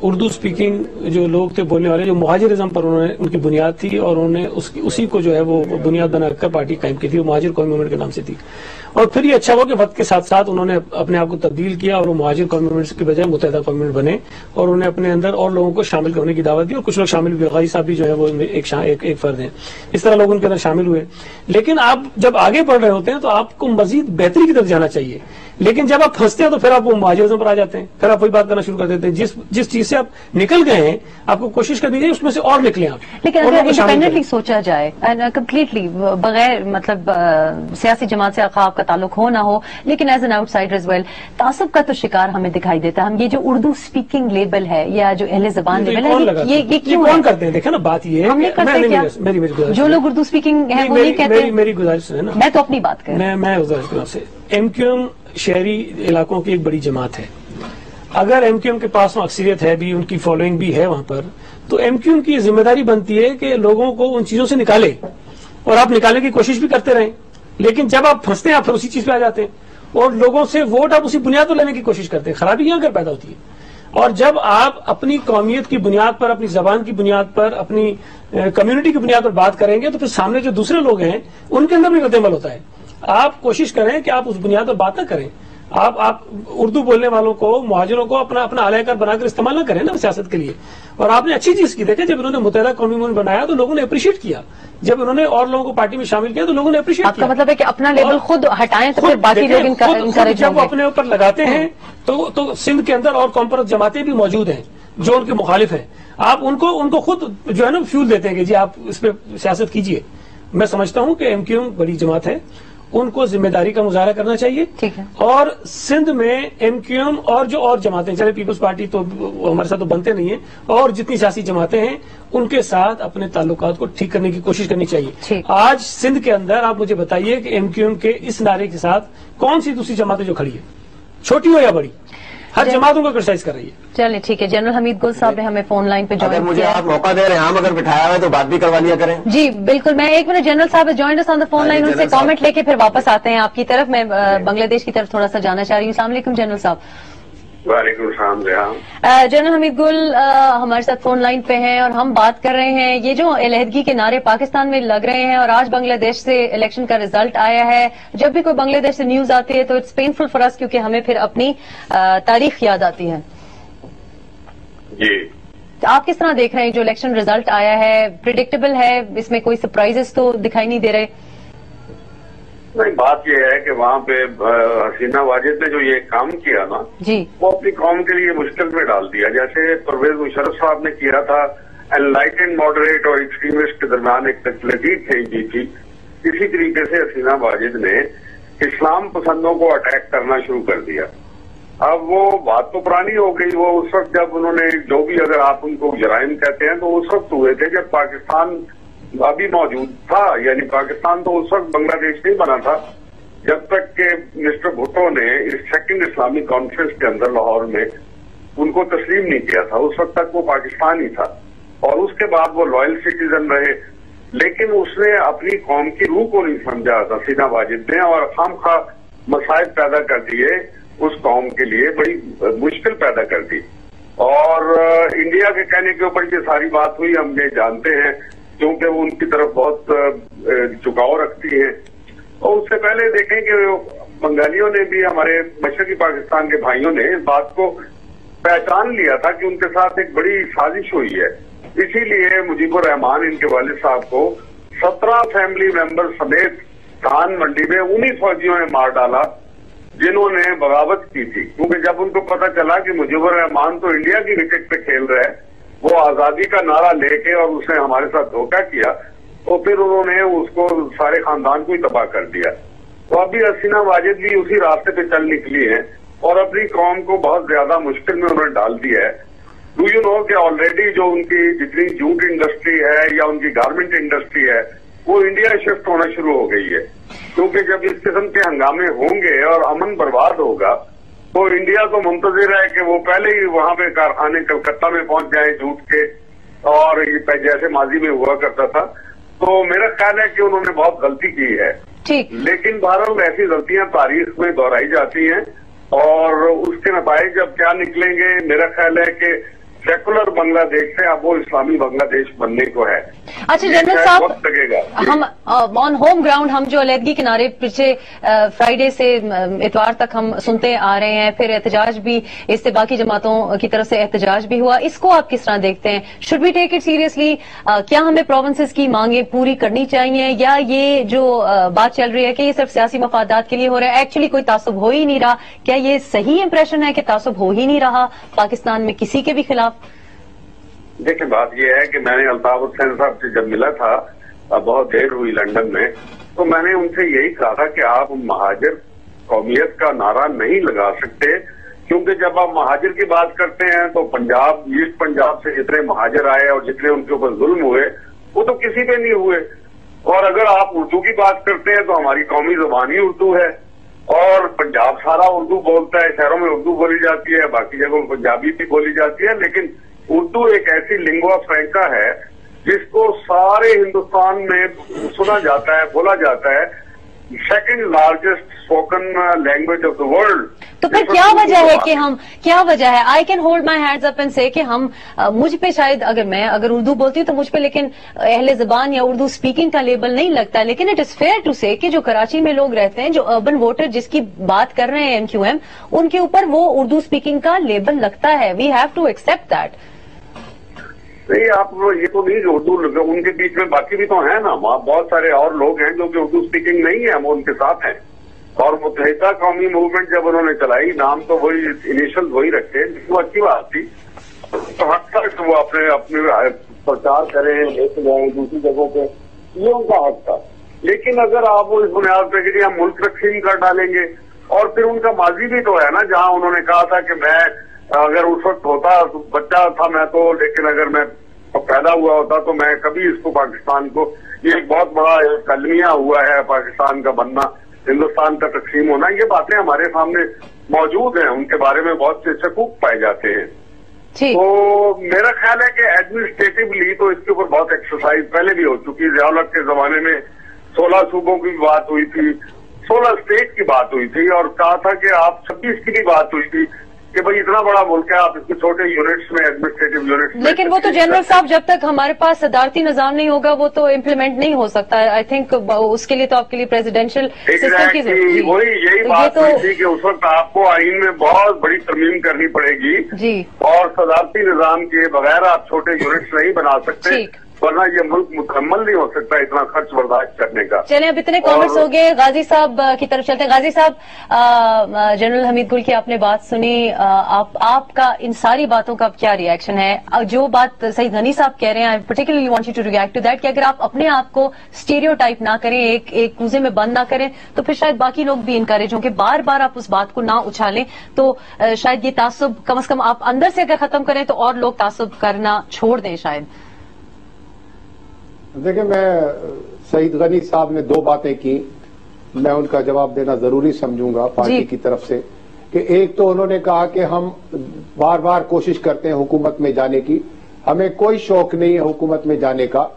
उर्दू स्पीकिंग जो लोग थे बोलने वाले, जो मुहाजिरिज्म पर उन्होंने उनकी बुनियाद थी और उन्होंने उसी को जो है वो बुनियाद बनाकर पार्टी कायम की थी, वो मुहाजिर कौमी मूवमेंट के नाम से थी। और फिर ये अच्छा हुआ कि वक्त के साथ साथ उन्होंने अपने आप को तब्दील किया और वो मुहाजिर कौमी मूवमेंट की बजाय मुत्तहिदा कौमी मूवमेंट बने और उन्हें अपने अंदर और लोगों को शामिल करने की दावत दी, और कुछ लोग शामिल हुए, गाजी साहब भी जो है वो एक फर्द हैं, इस तरह लोग उनके अंदर शामिल हुए। लेकिन आप जब आगे बढ़ रहे होते हैं तो आपको मजीद बेहतरी की तरफ जाना चाहिए, लेकिन जब आप फंसते हैं तो फिर आप वो मुहाजिरिज्म पर आ जाते हैं, फिर आप वही बात करना शुरू कर देते हैं। जिस चीज से आप निकल गए हैं आपको कोशिश करनी चाहिए उसमें से और निकले आप। लेकिन अगर इंडिपेंडेंटली सोचा जाए, कंप्लीटली बगैर मतलब सियासी जमात से आपका ताल्लुक हो ना हो, लेकिन as an outsider as well, तासुब का तो शिकार हमें दिखाई देता है। हम ये जो उर्दू स्पीकिंग लेबल है या जो अहले ज़बान लेबल है, ये क्यों कौन करते हैं? देखा ना बात ये हम नहीं करते क्या? जो लोग उर्दू स्पीकिंग है वो नहीं कहते। मेरी गुजारिश है ना, मैं तो अपनी बात कर रहा हूं। मैं गुजारिश कर रहा हूं, एमक्यूएम शहरी इलाकों की एक बड़ी जमात है। अगर एमक्यूएम के पास अक्सरियत है भी, उनकी फॉलोइंग भी है वहां पर, तो एमक्यूएम की जिम्मेदारी बनती है कि लोगों को उन चीजों से निकाले, और आप निकालने की कोशिश भी करते रहें। लेकिन जब आप फंसते हैं आप फिर उसी चीज पे आ जाते हैं और लोगों से वोट आप उसी बुनियाद पर लेने की कोशिश करते हैं। खराबी यहां कर पैदा होती है। और जब आप अपनी कौमियत की बुनियाद पर, अपनी जबान की बुनियाद पर, अपनी कम्युनिटी की बुनियाद पर बात करेंगे तो फिर सामने जो दूसरे लोग हैं उनके अंदर भी रद्द-ए-अमल होता है। आप कोशिश करें कि आप उस बुनियाद पर बात ना करें। आप उर्दू बोलने वालों को, मुहाजिरों को अपना आलायकार बनाकर इस्तेमाल ना करें ना सियासत के लिए। और आपने अच्छी चीज की, देखे जब उन्होंने मुत्तहिदा कौमी मूवमेंट बनाया तो लोगों ने अप्रिशिएट किया, जब उन्होंने और लोगों को पार्टी में शामिल किया तो लोगों ने अप्रिशिएट किया। आपका मतलब है कि अपना लेबल खुद हटाएं तो फिर बाकी लोग इनकरेज जब वो अपने ऊपर लगाते हैं तो सिंध के अंदर और कॉम्परस जमातें भी मौजूद हैं जो उनके मुखालिफ हैं। आप उनको खुद जो है ना फ्यूल देते हैं कि जी आप इस पे सियासत कीजिए। मैं समझता हूं कि एमक्यूएम बड़ी जमात है, उनको जिम्मेदारी का मुजाहरा करना चाहिए। ठीक है। और सिंध में एमक्यूएम और जो और जमातें, चले पीपल्स पार्टी तो हमारे साथ तो बनते नहीं है, और जितनी सियासी जमातें हैं उनके साथ अपने ताल्लुकात को ठीक करने की कोशिश करनी चाहिए। आज सिंध के अंदर आप मुझे बताइए कि एमक्यूएम के इस नारे के साथ कौन सी दूसरी जमातें जो खड़ी है, छोटी हो या बड़ी, हर जमातों को क्रिटिसाइज कर रही है। चलिए ठीक है। जनरल हमीद गुल साहब ने हमें फोन लाइन पे ज्वाइन किया। मुझे आप मौका दे रहे हैं, हम अगर बिठाया हुआ है तो बात भी करवा लिया करें। जी बिल्कुल। मैं एक मिनट, जनरल साहब join us on the phone line, उनसे कमेंट लेके फिर वापस आते हैं आपकी तरफ। मैं बांग्लादेश की तरफ थोड़ा सा जाना चाह रही हूँ। अस्सलाम वालेकुम जनरल साहब। वालेकुम सलाम। जनरल हमीद गुल हमारे साथ फोन लाइन पे हैं और हम बात कर रहे हैं ये जो अलहदगी के नारे पाकिस्तान में लग रहे हैं, और आज बांग्लादेश से इलेक्शन का रिजल्ट आया है। जब भी कोई बांग्लादेश से न्यूज आती है तो इट्स पेनफुल फॉर अस, क्योंकि हमें फिर अपनी तारीख याद आती है। जी, तो आप किस तरह देख रहे हैं जो इलेक्शन रिजल्ट आया है? प्रिडिक्टेबल है, इसमें कोई सरप्राइजेस तो दिखाई नहीं दे रहे? नहीं, बात यह है कि वहाँ पे हसीना वाजिद ने जो ये काम किया ना जी, वो अपनी कौम के लिए मुश्किल में डाल दिया। जैसे परवेज मुशर्रफ साहब ने किया था, एनलाइटेंड मॉडरेट और एक्सट्रीमिस्ट के दरमियान एक लजीज चेंज की थी, इसी तरीके से हसीना वाजिद ने इस्लाम पसंदों को अटैक करना शुरू कर दिया। अब वो बात तो पुरानी हो गई, वो उस वक्त जब उन्होंने जो भी, अगर आप उनको जराइम कहते हैं, तो उस वक्त हुए थे जब पाकिस्तान अभी मौजूद था। यानी पाकिस्तान तो उस वक्त बांग्लादेश नहीं बना था जब तक कि मिस्टर भुट्टो ने इस सेकंड इस्लामिक कॉन्फ्रेंस के अंदर लाहौर में उनको तस्लीम नहीं किया था। उस वक्त तक वो पाकिस्तान ही था और उसके बाद वो लॉयल सिटीजन रहे, लेकिन उसने अपनी कौम की रूह को नहीं समझा हसीना वाजिद ने और खामखा मसाइब पैदा कर दिए, उस कौम के लिए बड़ी मुश्किल पैदा कर दी। और इंडिया के कहने के ऊपर ये सारी बात हुई, हम ये जानते हैं क्योंकि वो उनकी तरफ बहुत झुकाव रखती है। और उससे पहले देखें कि बंगालियों ने भी, हमारे मशरकी पाकिस्तान के भाइयों ने इस बात को पहचान लिया था कि उनके साथ एक बड़ी साजिश हुई है। इसीलिए मुजीबुर रहमान इनके वालिद साहब को 17 फैमिली मेंबर समेत धान मंडी में उन्हीं फौजियों ने मार डाला जिन्होंने बगावत की थी। क्योंकि जब उनको पता चला कि मुजीबुर रहमान तो इंडिया की विकेट पे खेल रहा है, वो आजादी का नारा लेके और उसने हमारे साथ धोखा किया, तो फिर उन्होंने उसको सारे खानदान को ही तबाह कर दिया। तो अभी हसीना वाजिद भी उसी रास्ते पे चल निकली है और अपनी कौम को बहुत ज्यादा मुश्किल में उन्होंने डाल दिया है। डू यू नो कि ऑलरेडी जो उनकी जितनी जूट इंडस्ट्री है या उनकी गारमेंट इंडस्ट्री है वो इंडिया शिफ्ट होना शुरू हो गई है। क्योंकि जब इस किस्म के हंगामे होंगे और अमन बर्बाद होगा तो इंडिया तो मुंतजिर है कि वो पहले ही वहां पे कारखाने कलकत्ता में पहुंच जाए जूट के, और ये जैसे माजी में हुआ करता था। तो मेरा ख्याल है कि उन्होंने बहुत गलती की है, ठीक, लेकिन बहरहाल ऐसी गलतियां तारीख में दोहराई जाती हैं और उसके नतीजे जब क्या निकलेंगे, मेरा ख्याल है कि सेकुलर बांग्लादेश से अब वो इस्लामी बांग्लादेश बनने को है। अच्छा जनरल साहब, वक्त लगेगा। हम ऑन होम ग्राउंड हम जो अलहदगी किनारे पिछले फ्राइडे से इतवार तक हम सुनते आ रहे हैं, फिर एहतजाज भी, इससे बाकी जमातों की तरफ से एहतजाज भी हुआ, इसको आप किस तरह देखते हैं? Should we take it seriously? क्या हमें प्रोविंसेस की मांगे पूरी करनी चाहिए, या ये जो बात चल रही है कि ये सिर्फ सियासी मफादात के लिए हो रहा है, एक्चुअली कोई तासुब हो ही नहीं रहा? क्या ये सही इंप्रेशन है कि तासुब हो ही नहीं रहा पाकिस्तान में किसी के भी खिलाफ? देखिए, बात यह है कि मैंने अल्ताफ हुसैन साहब से जब मिला था, बहुत देर हुई लंदन में, तो मैंने उनसे यही कहा था कि आप महाजिर कौमियत का नारा नहीं लगा सकते, क्योंकि जब आप महाजिर की बात करते हैं तो पंजाब, ईस्ट पंजाब से जितने महाजिर आए और जितने उनके ऊपर जुल्म हुए वो तो किसी पे नहीं हुए। और अगर आप उर्दू की बात करते हैं तो हमारी कौमी जुबान ही उर्दू है और पंजाब सारा उर्दू बोलता है, शहरों में उर्दू बोली जाती है, बाकी जगहों पंजाबी भी बोली जाती है, लेकिन उर्दू एक ऐसी लिंगुआ फ्रैंका है जिसको सारे हिंदुस्तान में सुना जाता है, बोला जाता है, second largest spoken language of the world. तो फिर क्या वजह है कि हम, क्या वजह है? I can hold my hands up and से कि हम, मुझ पे शायद अगर उर्दू बोलती हूँ तो मुझ पे लेकिन अहले ज़बान या उर्दू स्पीकिंग का लेबल नहीं लगता, लेकिन इट इज फेयर टू से कि जो कराची में लोग रहते हैं, जो अर्बन वोटर जिसकी बात कर रहे हैं एमक्यूएम, उनके ऊपर वो उर्दू स्पीकिंग का लेबल लगता है। We have to accept that. नहीं, आप ये तो नहीं, उर्दू उनके बीच में बाकी भी तो है ना, बहुत सारे और लोग हैं जो कि उर्दू स्पीकिंग नहीं है, हम उनके साथ हैं। और मुत्तहिदा कौमी मूवमेंट जब उन्होंने चलाई, नाम तो वही इनिशियल वही रखे, वो अच्छी बात थी, तो हद तक वो अपने प्रचार करें, लेके जाए दूसरी जगहों पे, ये उनका हक था। लेकिन अगर आप वो इस बुनियाद पर कि हम मुल्क तकसीम कर डालेंगे, और फिर उनका माजी भी तो है ना, जहां उन्होंने कहा था कि मैं अगर उस वक्त होता तो बच्चा था मैं तो, लेकिन अगर मैं पैदा हुआ होता तो मैं कभी इसको पाकिस्तान को, ये एक बहुत बड़ा कलमिया हुआ है पाकिस्तान का बनना, हिंदुस्तान का तकसीम होना, ये बातें हमारे सामने मौजूद हैं, उनके बारे में बहुत से शकूक पाए जाते हैं। तो मेरा ख्याल है कि एडमिनिस्ट्रेटिवली तो इसके ऊपर बहुत एक्सरसाइज पहले भी हो चुकी है। ज़िया-उल-हक के जमाने में 16 सूबों की बात हुई थी, 16 स्टेट की बात हुई थी, और कहा था कि आप 26 की भी बात हुई थी कि भाई इतना बड़ा मुल्क है, आप इसके छोटे यूनिट्स में, एडमिनिस्ट्रेटिव यूनिट्स में। लेकिन वो तो जनरल साहब, जब तक हमारे पास सदारती निजाम नहीं होगा वो तो इम्प्लीमेंट नहीं हो सकता। आई थिंक उसके लिए तो आपके लिए प्रेसिडेंशियल सिस्टम की जरूरत है। वही यही बात थी कि उस वक्त आपको आईन में बहुत बड़ी तरमीम करनी पड़ेगी जी, और सदारती निजाम के बगैर आप छोटे यूनिट्स नहीं बना सकते। वरना ये मुल्क मुकम्मल नहीं हो सकता इतना खर्च बर्दाश्त करने का। चलिए, अब इतने कमेंट्स हो गए, गाजी साहब की तरफ चलते हैं। गाजी साहब, जनरल हमीद गुल की आपने बात सुनी, आपका इन सारी बातों का क्या रिएक्शन है? जो बात सईद गनी साहब कह रहे हैं, I particularly want you to react to that, कि अगर आप अपने आप को स्टीरियोटाइप ना करें, एक कूजे में बंद ना करें, तो फिर शायद बाकी लोग भी इनकरेज हों कि बार बार आप उस बात को ना उछालें, तो शायद ये तासुब कम से कम आप अंदर से अगर खत्म करें तो और लोग तासुब करना छोड़ दें शायद। देखिए, मैं सईद गनी साहब ने दो बातें की, मैं उनका जवाब देना जरूरी समझूंगा पार्टी की तरफ से, कि एक तो उन्होंने कहा कि हम बार बार कोशिश करते हैं हुकूमत में जाने की, हमें कोई शौक नहीं है हुकूमत में जाने का,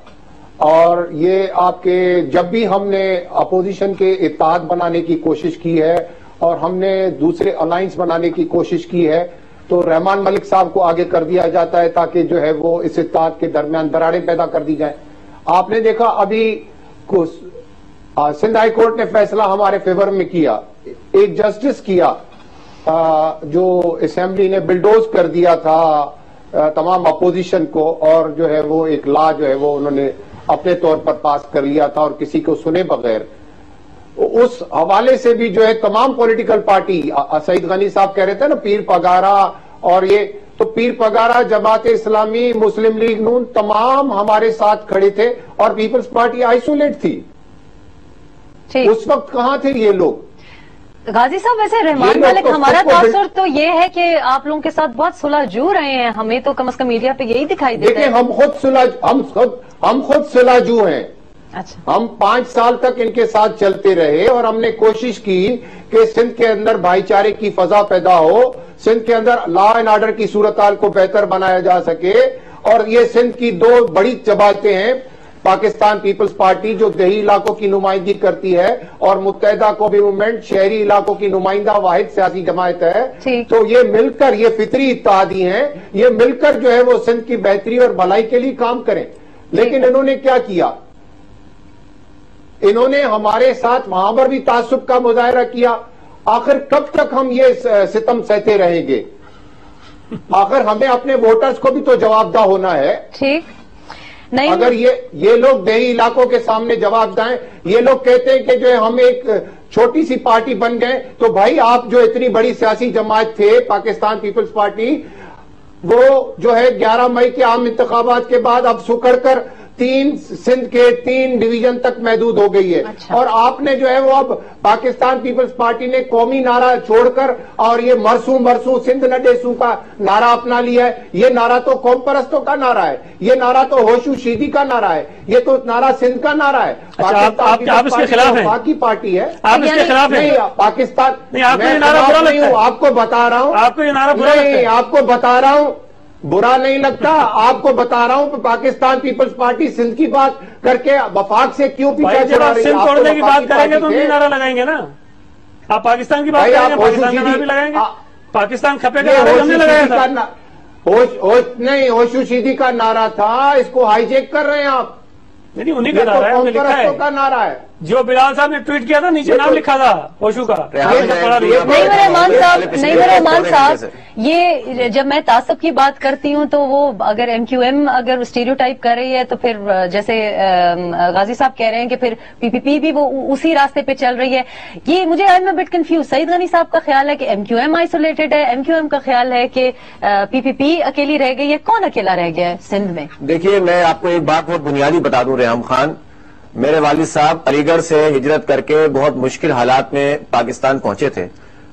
और ये आपके जब भी हमने अपोजिशन के इत्तेहाद बनाने की कोशिश की है और हमने दूसरे अलायंस बनाने की कोशिश की है, तो रहमान मलिक साहब को आगे कर दिया जाता है ताकि जो है वो इस इत्तेहाद के दरमियान दरारें पैदा कर दी जाए। आपने देखा अभी सिंध हाई कोर्ट ने फैसला हमारे फेवर में किया, एक जस्टिस किया, जो असेंबली ने बिल्डोज कर दिया था तमाम अपोजिशन को, और जो है वो एक लॉ जो है वो उन्होंने अपने तौर पर पास कर लिया था और किसी को सुने बगैर। उस हवाले से भी जो है तमाम पॉलिटिकल पार्टी, सईद गनी साहब कह रहे थे ना पीर पगारा, और ये तो पीर पगारा, जमात इस्लामी, मुस्लिम लीग नून, तमाम हमारे साथ खड़े थे और पीपल्स पार्टी आइसोलेट थी। उस वक्त कहां थे ये लोग? गाजी साहब, वैसे रहमान मलिक, हमारा तासुर तो ये है कि आप लोगों के साथ बहुत सुलह जू रहे हैं, हमें तो कम से कम मीडिया पे यही दिखाई देता है। देखिए, हम खुद सुलह जू हैं। अच्छा। हम 5 साल तक इनके साथ चलते रहे और हमने कोशिश की कि सिंध के अंदर भाईचारे की फजा पैदा हो, सिंध के अंदर लॉ एंड ऑर्डर की सूरत हाल को बेहतर बनाया जा सके। और ये सिंध की दो बड़ी जमातें हैं, पाकिस्तान पीपल्स पार्टी जो देही इलाकों की नुमाइंदगी करती है, और मुत्तहिदा कौमी मूवमेंट शहरी इलाकों की नुमाइंदा वाहिद सियासी जमात है। तो ये मिलकर, ये फितरी इत्तेहादी हैं, ये मिलकर जो है वो सिंध की बेहतरी और भलाई के लिए काम करें। लेकिन इन्होंने क्या किया? इन्होंने हमारे साथ वहां पर भी तासुब का मुजाहरा किया। आखिर कब तक हम ये सितम सहते रहेंगे? आखिर हमें अपने वोटर्स को भी तो जवाबदाह होना है। ठीक नहीं, अगर ये लोग देही इलाकों के सामने जवाबदाह हैं, ये लोग कहते हैं कि जो है हम एक छोटी सी पार्टी बन गए, तो भाई आप जो इतनी बड़ी सियासी जमात थे पाकिस्तान पीपल्स पार्टी, वो जो है 11 मई के आम इंतखाबात के बाद अब सुकड़कर सिंध के 3 डिवीजन तक महदूद हो गई है। अच्छा। और आपने जो है वो अब पाकिस्तान पीपल्स पार्टी ने कौमी नारा छोड़कर और ये मरसू मरसू सिंध न डेसू का नारा अपना लिया है। ये नारा तो कौम परस्तों का नारा है, ये नारा तो होशू शीदी का नारा है, ये तो नारा सिंध का नारा है। आप इसके खिलाफ हैं? बाकी पार्टी है, आप इसके खिलाफ हैं? नहीं, पाकिस्तान नहीं, आपको ये नारा बुरा लगता है? आपको बता रहा हूँ, आपको ये नारा बुरा लगता है? आपको बता रहा हूँ, बुरा नहीं लगता, आपको बता रहा हूं। पाकिस्तान पीपल्स पार्टी सिंध की बात करके वफाक से क्यों पीछे छुड़ा रही है? सिंध तोड़ने की बात करेंगे तो नहीं नारा लगाएंगे ना। आप पाकिस्तान की बात करेंगे, पाकिस्तान का नारा भी लगाएंगे। पाकिस्तान खपेगा, हमने लगाया था। नहीं, होशू शीदी का नारा था, इसको हाईजेक कर रहे हैं आप। नहीं, उन्हीं का नारा है, लिखा है का नारा है। जो बिलाल साहब ने ट्वीट किया था, नीचे नाम लिखा था होशू का। नहीं मेरे रहमान साहब, ये जब मैं तासब की बात करती हूँ तो वो अगर MQM अगर स्टीरियोटाइप कर रही है तो फिर जैसे गाजी साहब कह रहे हैं कि फिर PPP भी वो उसी रास्ते पे चल रही है। ये मुझे I am bit confuse. Saeed Ghani साहब का ख्याल है कि MQM आइसोलेटेड है, MQM का ख्याल है कि PPP अकेली रह गई है। कौन अकेला रह गया है सिंध में? देखिए, मैं आपको एक बात बहुत बुनियादी बता दूं रेहम खान, मेरे वालिद साहब अलीगढ़ से हिजरत करके बहुत मुश्किल हालात में पाकिस्तान पहुंचे थे।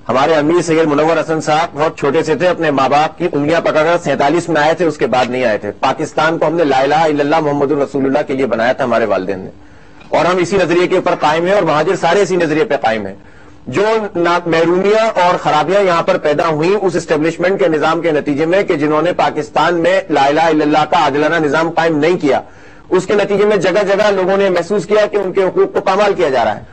हमारे अमीर सैयद मुनव्वर हसन साहब बहुत छोटे से थे, अपने माँ बाप की उंगलियां पकड़कर 47 में आए थे, उसके बाद नहीं आए थे। पाकिस्तान को हमने ला इलाहा इल्लल्लाह मुहम्मदुर रसूलुल्लाह के लिए बनाया था हमारे वालिदैन ने, और हम इसी नजरिए के ऊपर कायम है और महाजिर सारे इसी नजरिए पर कायम है। जो महरूमियां और खराबियां यहां पर पैदा हुई उस एस्टेब्लिशमेंट के निजाम के नतीजे में कि जिन्होंने पाकिस्तान में ला इलाहा इल्लल्लाह का आदिलाना निजाम कायम नहीं किया, उसके नतीजे में जगह जगह लोगों ने महसूस किया कि उनके हुकूक को पामाल किया जा रहा है।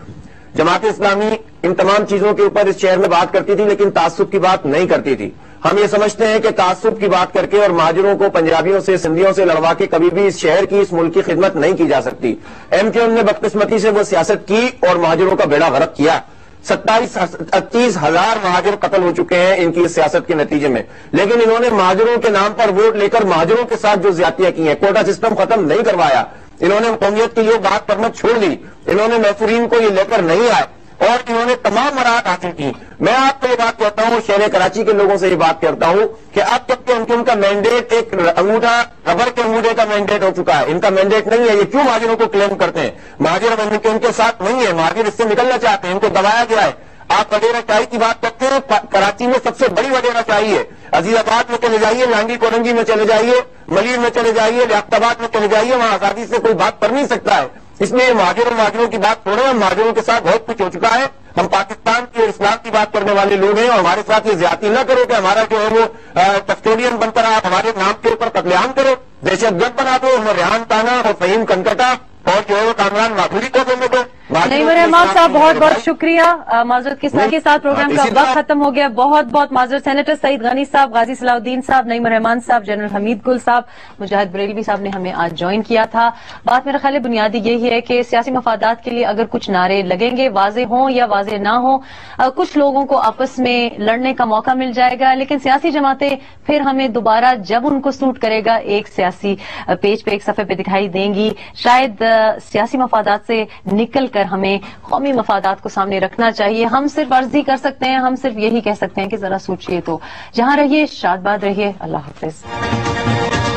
जमात इस्लामी इन तमाम चीजों के ऊपर इस शहर में बात करती थी, लेकिन तासुब की बात नहीं करती थी। हम ये समझते हैं कि तासुब की बात करके और महाजिरों को पंजाबियों से, सिंधियों से लड़वा के कभी भी इस शहर की, इस मुल्क की खिदमत नहीं की जा सकती। MQM ने बदकिस्मती से वो सियासत की और महाजिरों का बेड़ा गर्क किया। 38,000 مہاجر قتل ہو چکے ہیں ان کی سیاست کے نتیجے میں، لیکن انہوں نے مہاجروں کے نام پر ووٹ لے کر مہاجروں کے ساتھ جو زیادتیاں کی ہیں، کوٹا سسٹم ختم نہیں کروایا، انہوں نے قومیت کے لیے بات کرنا چھوڑ دی، انہوں نے محفورین کو یہ لے کر نہیں آئے اور انہوں نے تمام مراحل حاصل کی۔ میں آپ کو یہ بات کہتا ہوں، شہر کراچی کے لوگوں سے یہ بات کرتا ہوں کہ اب تک کہ ان کا مینڈیٹ ایک انگوٹھا ربر کے انگوٹھے کا مینڈیٹ ہو چکا ہے، ان کا مینڈیٹ نہیں ہے۔ یہ کیوں مہاجروں کو کلیم کرتے ہیں؟ مہاجر ان کے ساتھ نہیں ہے، مہاجر اس سے نکلنا چاہتے ہیں، ان کو دبایا گیا ہے۔ آپ وڈیرہ چائی کی بات کرتے ہیں، کراچی میں سب سے بڑی وڈیرہ چائی ہے، عزیز آباد میں چلے جائیے، لانگی کورنجی میں چلے جائیے، ملیر میں چلے جائیے، لیاقت آباد میں چلے جائیے، وہاں آزادی سے کوئی بات کر نہیں سکتا ہے۔ اس لیے مہاجروں کی بات چھوڑیں، ہم مہاجروں کے ساتھ بہت کچھ ہو چکا ہے، ہم پاکستان کی اور اسلام کی بات کرنے والے لوگ ہیں، اور ہمارے ساتھ یہ زیادتی نہ کرو کہ ہمارا جو ہے وہ کسٹوڈین بن کر آپ ہمارے نام کے اوپر قتل عام کرو، دہشت گرد بنا دو، ہمیں ریحان تانا اور فہیم کنکٹا اور جو ہے وہ کامران ماخوری کو دینے دو۔ نعیم الرحمان صاحب بہت بہت شکریہ، معذرت کے ساتھ پروگرام کا وقت ختم ہو گیا، بہت بہت معذرت۔ سینیٹر سعید غنی صاحب، غازی صلاح الدین صاحب، نعیم الرحمان صاحب، جنرل حمید گل صاحب، مجاہد بریلوی صاحب نے ہمیں آج جوائن کیا تھا۔ بات میرا خیال ہے بنیادی یہی ہے کہ سیاسی مفادات کے لیے اگر کچھ نعرے لگیں گے، واضح ہوں یا واضح نہ ہوں، کچھ لوگوں کو آپس میں لڑنے کا موقع مل جائے گا، لیکن سیاسی جماعتیں پھر ہمیں دوبارہ جب ان کو سوٹ کرے گا ایک سیاسی پیج پہ، ایک صفحے پہ دکھائی دیں گی۔ شاید سیاسی مفادات سے نکل کر ہمیں قومی مفادات کو سامنے رکھنا چاہیے۔ ہم صرف عرضی کر سکتے ہیں، ہم صرف یہی کہہ سکتے ہیں کہ ذرا سوچئے تو۔ جہاں رہیے، شاد باد رہیے، اللہ حافظ۔